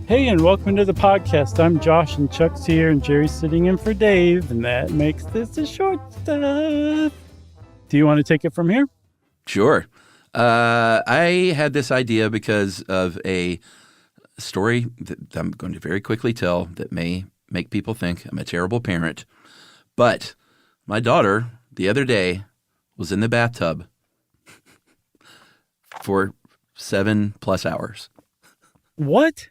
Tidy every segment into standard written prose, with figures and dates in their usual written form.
Hey, and welcome to the podcast. I'm Josh, and Chuck's here, and Jerry's sitting in for Dave, and that makes this a short stuff. Do you want to take it from here? Sure. I had this idea because of a story that I'm going to very quickly tell that may make people think I'm a terrible parent. But my daughter, the other day, was in the bathtub for 7+ hours. What?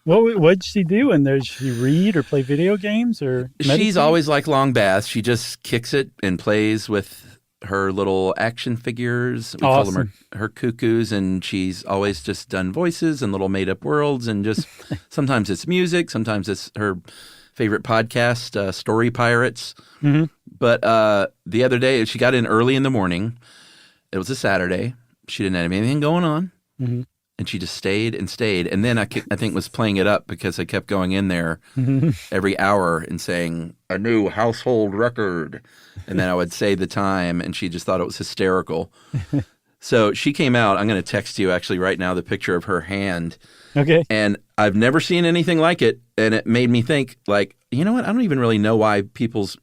What'd she do in there? Did she read or play video games or meditate? She's always like long baths. She just kicks it and plays with her little action figures. We call them her cuckoos, and she's always just done voices and little made-up worlds, and just sometimes it's music, sometimes it's her favorite podcast, Story Pirates. Mm-hmm. But the other day, she got in early in the morning. It was a Saturday. She didn't have anything going on. Mm-hmm. And she just stayed and stayed. And then I think was playing it up because I kept going in there every hour and saying, a new household record. And then I would say the time, and she just thought it was hysterical. So she came out. I'm going to text you actually right now the picture of her hand. Okay. And I've never seen anything like it. And it made me think, like, you know what? I don't even really know why people's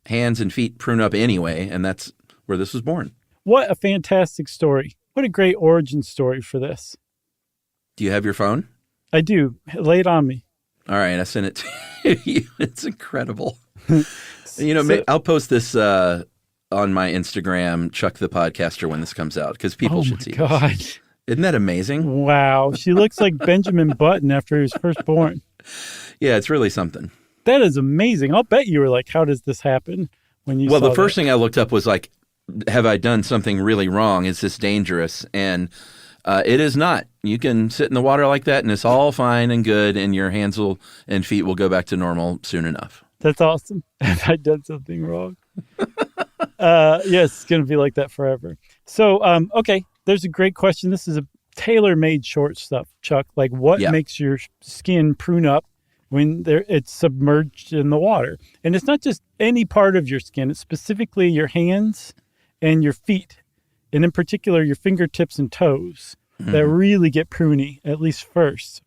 hands and feet prune up anyway. And that's where this was born. What a fantastic story. What a great origin story for this. Do you have your phone? I do. Lay it on me. All right. I sent it to you. It's incredible. I'll post this on my Instagram, Chuck the Podcaster, when this comes out, because people should see this. Isn't that amazing? Wow. She looks like Benjamin Button after he was first born. Yeah, it's really something. That is amazing. I'll bet you were like, how does this happen? Well, the first thing I looked up was like, have I done something really wrong? Is this dangerous? And it is not. You can sit in the water like that, and it's all fine and good, and your hands and feet will go back to normal soon enough. That's awesome. Have I done something wrong? Yes, it's going to be like that forever. So, okay, there's a great question. This is a tailor-made short stuff, Chuck. Like, what makes your skin prune up when it's submerged in the water? And it's not just any part of your skin. It's specifically your hands and your feet, and in particular, your fingertips and toes that really get pruny, at least first.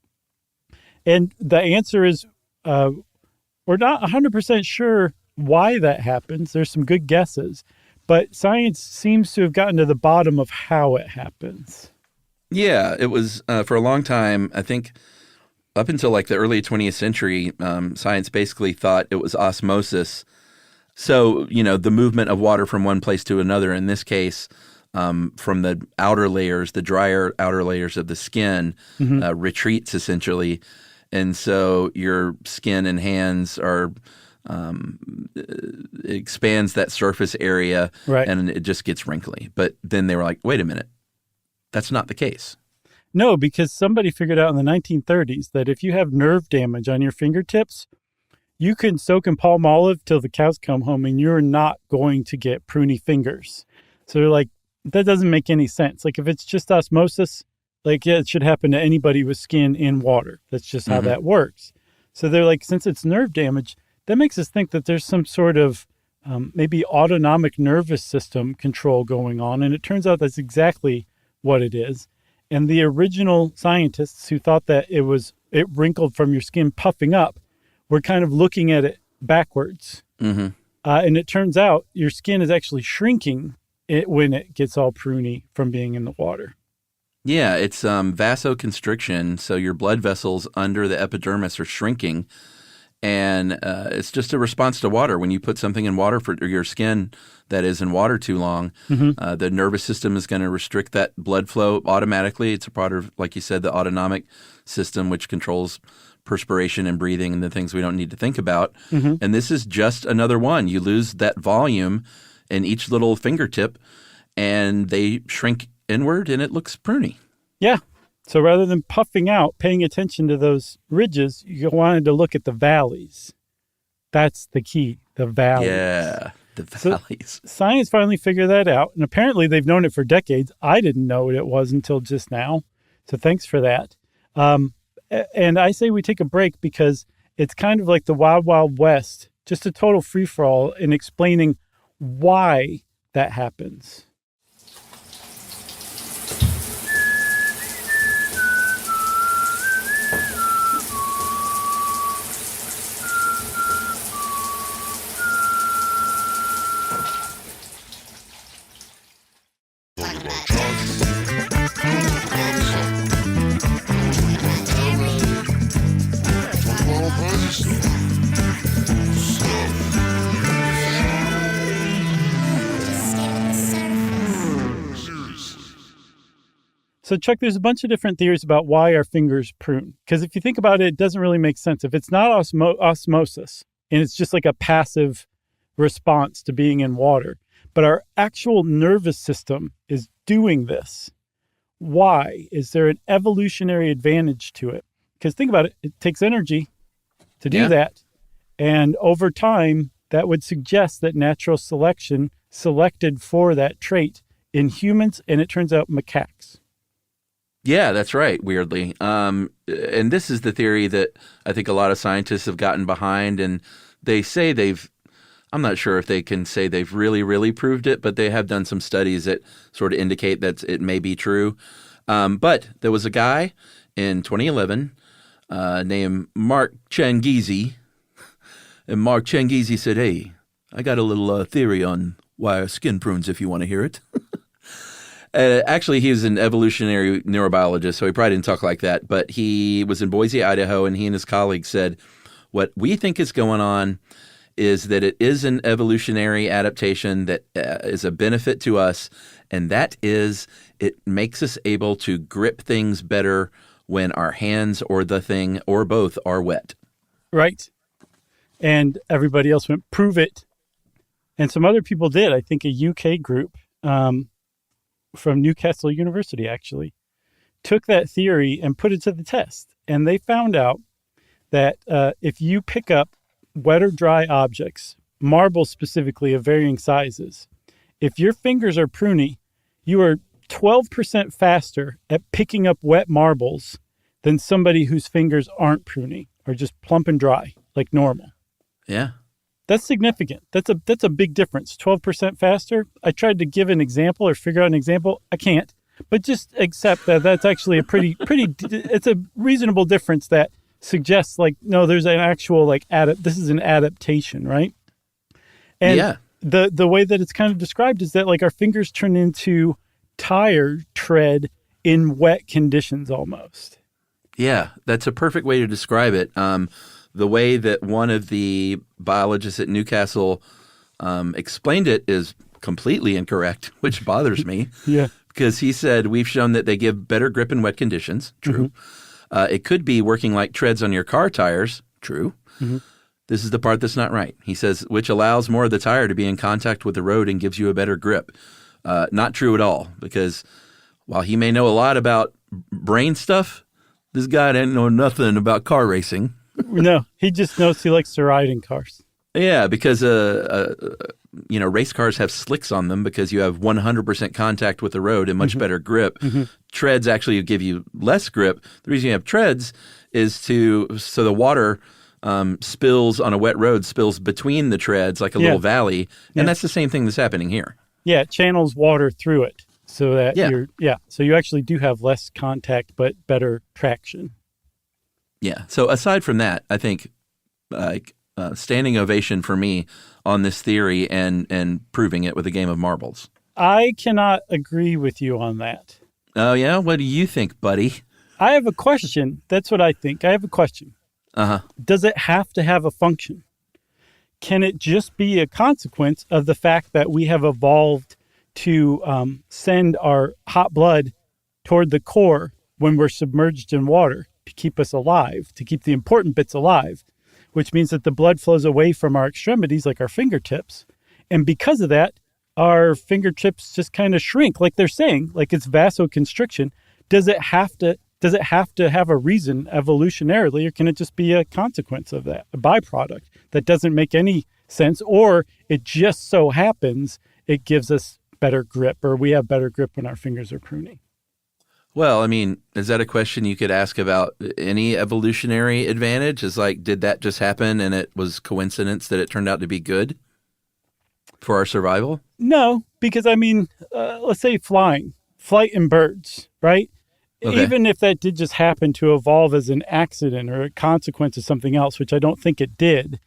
And the answer is we're not 100% sure why that happens. There's some good guesses, but science seems to have gotten to the bottom of how it happens. Yeah, it was for a long time, I think up until like the early 20th century, science basically thought it was osmosis. So, the movement of water from one place to another, in this case, from the outer layers, the drier outer layers of the skin, retreats essentially. And so your skin and hands expands that surface area, right, and it just gets wrinkly. But then they were like, wait a minute, that's not the case. No, because somebody figured out in the 1930s that if you have nerve damage on your fingertips, you can soak in palm olive till the cows come home and you're not going to get pruny fingers. So they're like, that doesn't make any sense. Like if it's just osmosis, it should happen to anybody with skin in water. That's just how that works. So they're like, since it's nerve damage, that makes us think that there's some sort of maybe autonomic nervous system control going on. And it turns out that's exactly what it is. And the original scientists who thought that it wrinkled from your skin puffing up, we're kind of looking at it backwards. Mm-hmm. And it turns out your skin is actually shrinking when it gets all pruny from being in the water. Yeah, it's vasoconstriction. So your blood vessels under the epidermis are shrinking. And it's just a response to water. When you put something in water for your skin that is in water too long, the nervous system is going to restrict that blood flow automatically. It's a part of, like you said, the autonomic system, which controls perspiration and breathing and the things we don't need to think about. And this is just another one. You lose that volume in each little fingertip, and they shrink inward, and it looks pruny. Yeah. So rather than puffing out, paying attention to those ridges, you wanted to look at the valleys. That's the key, the valleys. Yeah, the valleys. So science finally figured that out, and apparently they've known it for decades. I didn't know what it was until just now, so thanks for that. And I say we take a break because it's kind of like the Wild Wild West, just a total free-for-all in explaining why that happens. So, Chuck, there's a bunch of different theories about why our fingers prune. Because if you think about it, it doesn't really make sense. If it's not osmosis, and it's just like a passive response to being in water, but our actual nervous system is doing this, why? Is there an evolutionary advantage to it? Because think about it, it takes energy to do that. And over time, that would suggest that natural selection selected for that trait in humans, and it turns out macaques. Yeah, that's right, weirdly. And this is the theory that I think a lot of scientists have gotten behind, and they say I'm not sure if they can say they've really, really proved it, but they have done some studies that sort of indicate that it may be true. But there was a guy in 2011 named Mark Changizi, and Mark Changizi said, "Hey, I got a little theory on why our skin prunes if you want to hear it." Actually, he was an evolutionary neurobiologist, so he probably didn't talk like that. But he was in Boise, Idaho, and he and his colleagues said, what we think is going on is that it is an evolutionary adaptation that is a benefit to us, and that is it makes us able to grip things better when our hands or the thing or both are wet. Right. And everybody else went, prove it. And some other people did. I think a UK group from Newcastle University, actually, took that theory and put it to the test. And they found out that if you pick up wet or dry objects, marbles specifically of varying sizes, if your fingers are pruny, you are 12% faster at picking up wet marbles than somebody whose fingers aren't pruny or just plump and dry like normal. Yeah. That's significant. That's a big difference. 12% faster. I tried to give an example or figure out an example. I can't. But just accept that that's actually a pretty. It's a reasonable difference that suggests like no, there's an actual like this is an adaptation, right? And the way that it's kind of described is that like our fingers turn into tire tread in wet conditions almost. Yeah, that's a perfect way to describe it. The way that one of the biologists at Newcastle explained it is completely incorrect, which bothers me. Yeah. Because he said, we've shown that they give better grip in wet conditions. True. Mm-hmm. It could be working like treads on your car tires. True. Mm-hmm. This is the part that's not right. He says, which allows more of the tire to be in contact with the road and gives you a better grip. Not true at all, because while he may know a lot about brain stuff, this guy didn't know nothing about car racing. No, he just knows he likes to ride in cars. Yeah, because race cars have slicks on them because you have 100% contact with the road and much better grip. Mm-hmm. Treads actually give you less grip. The reason you have treads is so the water spills on a wet road, spills between the treads like a little valley, and that's the same thing that's happening here. Yeah, it channels water through it so that so you actually do have less contact but better traction. Yeah. So aside from that, I think standing ovation for me on this theory and proving it with a game of marbles. I cannot agree with you on that. Oh, yeah? What do you think, buddy? I have a question. That's what I think. I have a question. Uh-huh. Does it have to have a function? Can it just be a consequence of the fact that we have evolved to send our hot blood toward the core when we're submerged in water to keep us alive, to keep the important bits alive, which means that the blood flows away from our extremities, like our fingertips. And because of that, our fingertips just kind of shrink, like they're saying, like it's vasoconstriction. Does it have to have a reason evolutionarily, or can it just be a consequence of that, a byproduct that doesn't make any sense, or it just so happens it gives us better grip, or we have better grip when our fingers are pruning? Well, I mean, is that a question you could ask about any evolutionary advantage? Is like, did that just happen and it was coincidence that it turned out to be good for our survival? No, because I mean, let's say flight in birds, right? Okay. Even if that did just happen to evolve as an accident or a consequence of something else, which I don't think it did,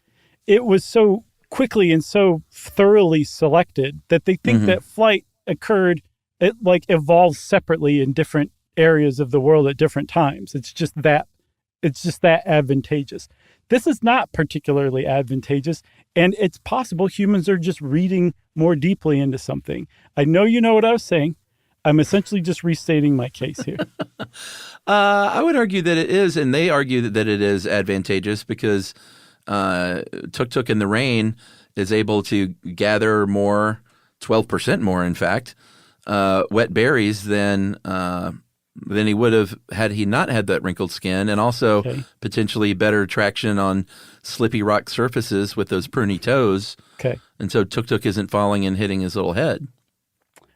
it was so quickly and so thoroughly selected that they think that flight occurred, it like evolved separately in different areas of the world at different times. It's just that It's just that advantageous. This is not particularly advantageous, and it's possible humans are just reading more deeply into something. I know you know what I was saying. I'm essentially just restating my case here. I would argue that it is, and they argue that it is advantageous because Tuk Tuk in the rain is able to gather more, 12% more, in fact, wet berries than he would have had he not had that wrinkled skin, and also potentially better traction on slippy rock surfaces with those pruny toes. Okay. And so Tuk Tuk isn't falling and hitting his little head.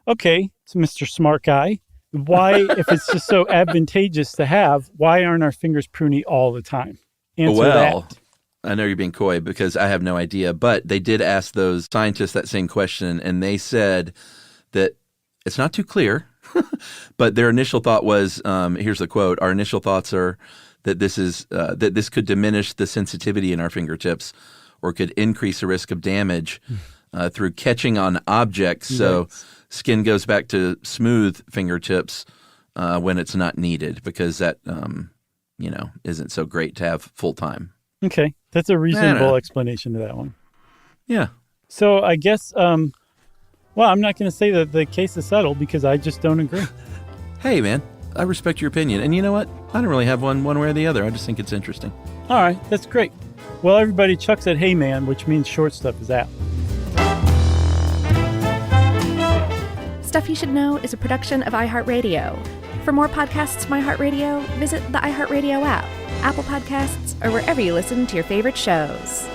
Okay, so Mr. Smart Guy, why, if it's just so advantageous to have, why aren't our fingers pruny all the time? Answer that. I know you're being coy because I have no idea, but they did ask those scientists that same question, and they said that it's not too clear, but their initial thought was, here's the quote, our initial thoughts are that this could diminish the sensitivity in our fingertips or could increase the risk of damage through catching on objects. So skin goes back to smooth fingertips when it's not needed because that, isn't so great to have full time. Okay. That's a reasonable explanation to that one. Yeah. So I guess, I'm not going to say that the case is settled because I just don't agree. Hey, man, I respect your opinion. And you know what? I don't really have one way or the other. I just think it's interesting. All right. That's great. Well, everybody, Chuck said, hey, man, which means short stuff is out. Stuff You Should Know is a production of iHeartRadio. For more podcasts from iHeartRadio, visit the iHeartRadio app, Apple Podcasts, or wherever you listen to your favorite shows.